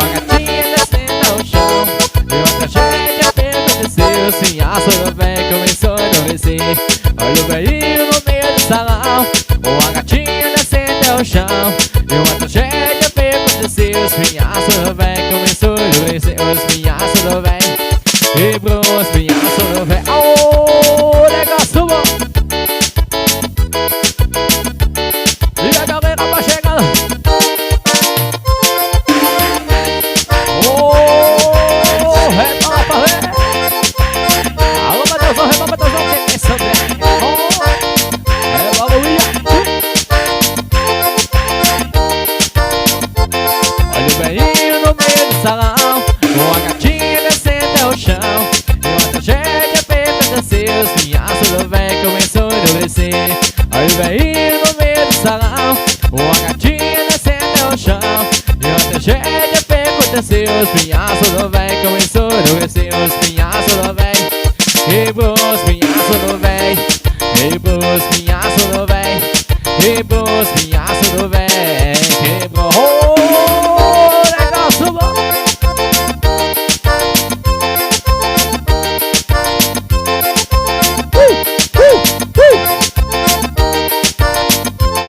Uma gatinha descendo ao chão e uma tragédia aconteceu. O espinhaço do velho começou a adormecer. Olha o velhinho no meio do salão, uma gatinha descendo ao chão e uma tragédia aconteceu. O espinhaço do velho começou a adormecer. O espinhaço do velho quebrou, o espinhaço do velho. Oh, negócio bom! E a galera vai chegando. Oh, rebola pra ver. Alô, Mateusão, rebola, Mateusão, que é essa velha? Oh, rebola, Luia. Olha o velhinho no meio do salão, uma gatinha descendo ao chão e uma tragédia aconteceu. O espinhaço do velho começou a endurecer. Olha o velhinho no meio do salão, uma gatinha descendo ao chão e uma tragédia aconteceu. O espinhaço do velho começou a endurecer. O espinhaço